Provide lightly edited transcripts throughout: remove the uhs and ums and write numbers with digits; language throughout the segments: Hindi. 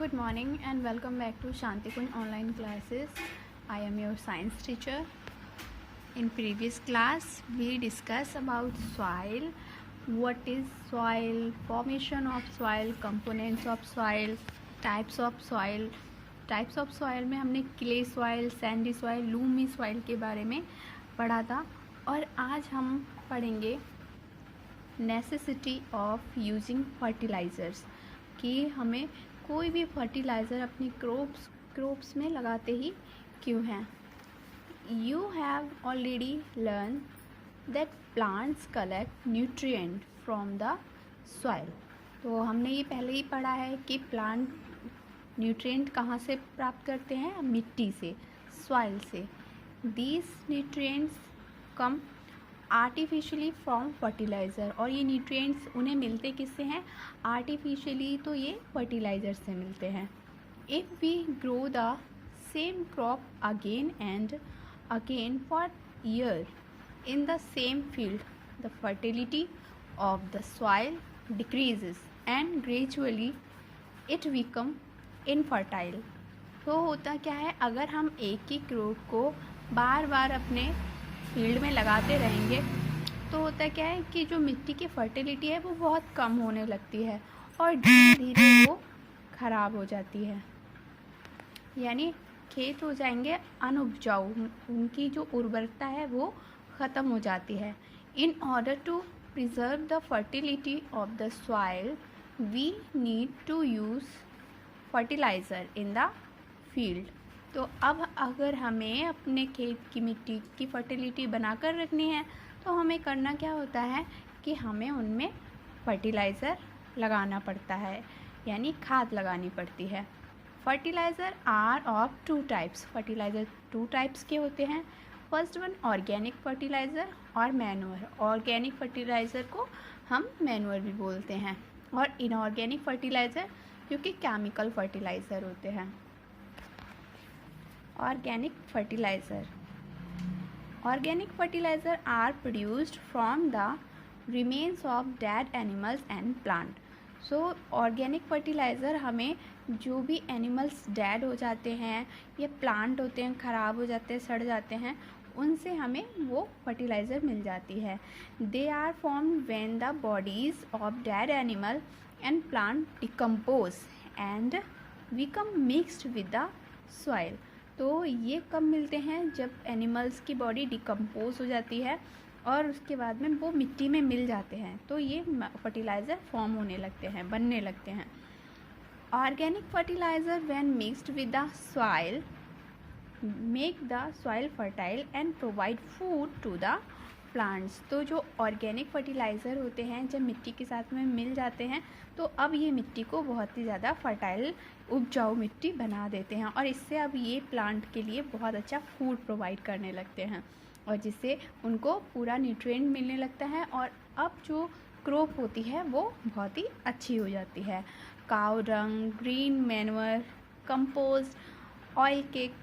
Good morning and welcome back to Shantikun online classes. I am your science teacher. In previous class we discussed about soil, what is soil, formation of soil, components of soil, types of soil. Types of soil में हमने clay soil, Sandy soil, Lumi soil के बारे में पढ़ा था और आज हम पढ़ेंगे नेसेसिटी ऑफ यूजिंग फर्टिलाइज़र्स कि हमें कोई भी फर्टिलाइज़र अपनी क्रॉप्स में लगाते ही क्यों हैं. You have already learn that plants collect nutrient from the soil. तो हमने ये पहले ही पढ़ा है कि प्लांट न्यूट्रिएंट कहाँ से प्राप्त करते हैं, मिट्टी से, सॉइल से. These nutrients come artificially from fertiliser, और ये न्यूट्रिएंट्स उन्हें मिलते किससे हैं, आर्टिफिशियली, तो ये फर्टिलाइज़र से मिलते हैं. If we grow the same crop again and again for year in the same field, the fertility of the soil decreases and gradually it become infertile. तो होता क्या है, अगर हम एक ही क्रॉप को बार बार अपने फील्ड में लगाते रहेंगे तो होता क्या है कि जो मिट्टी की फर्टिलिटी है वो बहुत कम होने लगती है और धीरे धीरे वो ख़राब हो जाती है, यानी खेत हो जाएंगे अनउपजाऊ, उनकी जो उर्वरता है वो ख़त्म हो जाती है. In order to preserve the fertility of the soil we need to use fertiliser in the field. तो अब अगर हमें अपने खेत की मिट्टी की फर्टिलिटी बनाकर रखनी है तो हमें करना क्या होता है कि हमें उनमें फर्टिलाइज़र लगाना पड़ता है, यानी खाद लगानी पड़ती है. Fertiliser are of two types. Fertiliser two types के होते हैं. फर्स्ट वन ऑर्गेनिक फर्टिलाइज़र और मैन्योर. ऑर्गेनिक फर्टिलाइज़र को हम मैन्योर भी बोलते हैं, और इनऑर्गेनिक फर्टिलाइज़र जो कि केमिकल फर्टिलाइज़र होते हैं. Organic fertilizer are produced from the remains of dead animals and plant. So organic fertilizer हमें जो भी animals dead हो जाते हैं या plant होते हैं, ख़राब हो जाते हैं, सड़ जाते हैं, उनसे हमें वो fertilizer मिल जाती है. They are formed when the bodies of dead animal and plant decompose and become mixed with the soil. तो ये कब मिलते हैं, जब एनिमल्स की बॉडी डिकम्पोज हो जाती है और उसके बाद में वो मिट्टी में मिल जाते हैं, तो ये फर्टिलाइज़र फॉर्म होने लगते हैं, बनने लगते हैं. Organic fertiliser when mixed with the soil make the soil fertile and provide food to the plants. तो जो ऑर्गेनिक फर्टिलाइज़र होते हैं जब मिट्टी के साथ में मिल जाते हैं तो अब ये मिट्टी को बहुत ही ज़्यादा फर्टाइल, उपजाऊ मिट्टी बना देते हैं, और इससे अब ये प्लांट के लिए बहुत अच्छा फूड प्रोवाइड करने लगते हैं, और जिससे उनको पूरा न्यूट्रिएंट मिलने लगता है, और अब जो क्रॉप होती है वो बहुत ही अच्छी हो जाती है. Cow dung, green manure, compost, oil cake,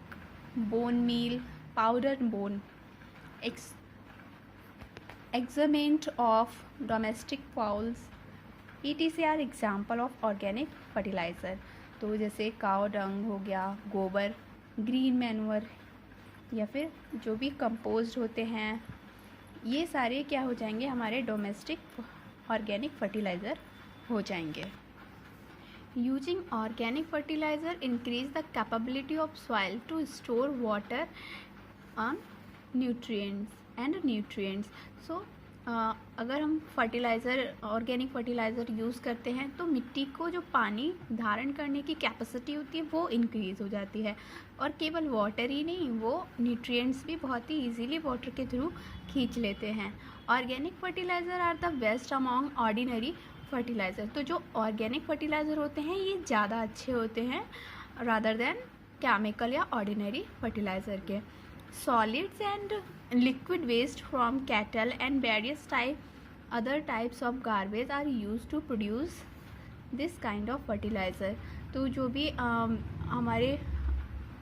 bone meal, powder bone, excrement of domestic fowls etc are example of organic fertiliser. तो जैसे काव डंग हो गया, गोबर, ग्रीन मैन्योर, या फिर जो भी कंपोस्ट होते हैं, ये सारे क्या हो जाएंगे, हमारे डोमेस्टिक ऑर्गेनिक फर्टिलाइज़र हो जाएंगे. Using organic fertiliser increase the capability of soil to store water on nutrients. So अगर हम ऑर्गेनिक फर्टिलाइज़र यूज़ करते हैं तो मिट्टी को जो पानी धारण करने की कैपेसिटी होती है वो इंक्रीज़ हो जाती है, और केवल वाटर ही नहीं, वो न्यूट्रिएंट्स भी बहुत ही इजीली वाटर के थ्रू खींच लेते हैं. Organic fertiliser are the best among ordinary fertiliser. तो जो ऑर्गेनिक फर्टिलाइज़र होते हैं ये ज़्यादा अच्छे होते हैं रादर देन केमिकल या ऑर्डिनरी फर्टिलाइज़र के. Solids and liquid waste from cattle and various other types of garbage are used to produce this kind of fertilizer. तो जो भी हमारे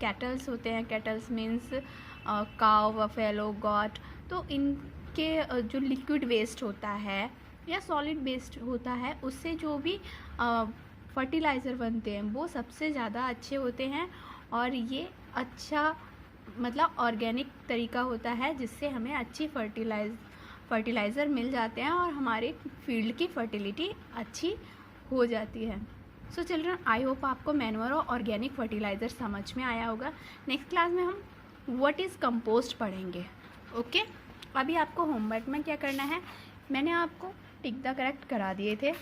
कैटल्स होते हैं, कैटल्स मीन्स काव, बफेलो, गॉट, तो इनके जो लिक्विड वेस्ट होता है या सॉलिड वेस्ट होता है उससे जो भी फर्टिलाइज़र बनते हैं वो सबसे ज़्यादा अच्छे होते हैं, और ये अच्छा मतलब ऑर्गेनिक तरीका होता है जिससे हमें अच्छी फर्टिलाइज़र मिल जाते हैं और हमारे फील्ड की फर्टिलिटी अच्छी हो जाती है। सो चिल्ड्रन, आई होप आपको मैन्योर और ऑर्गेनिक फर्टिलाइज़र समझ में आया होगा। नेक्स्ट क्लास में हम व्हाट इज़ कंपोस्ट पढ़ेंगे। ओके, अभी आपको होमवर्क में क्या करना है, मैंने आपको टिक द करेक्ट करा दिए थे,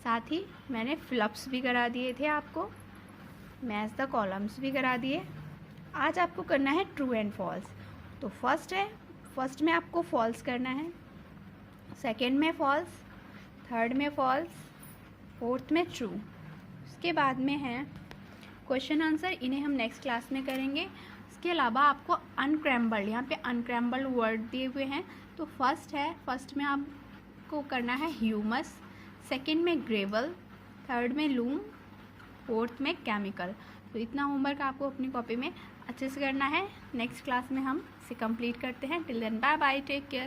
साथ ही मैंने फिलअप्स भी करा दिए थे, आपको मैच द कॉलम्स भी करा दिए। आज आपको करना है ट्रू एंड फॉल्स। तो फर्स्ट में आपको फॉल्स करना है, सेकंड में फॉल्स, थर्ड में फॉल्स, फोर्थ में ट्रू। उसके बाद में है क्वेश्चन आंसर, इन्हें हम नेक्स्ट क्लास में करेंगे। इसके अलावा आपको अनक्रैम्बल्ड, यहाँ पे अनक्रैम्बल्ड वर्ड दिए हुए हैं। तो फर्स्ट में आपको करना है ह्यूमस, सेकंड में ग्रेवल, थर्ड में लूम, फोर्थ में केमिकल। तो इतना होमवर्क आपको अपनी कॉपी में अच्छे से करना है। नेक्स्ट क्लास में हम इसे कंप्लीट करते हैं। Till then bye bye, take care.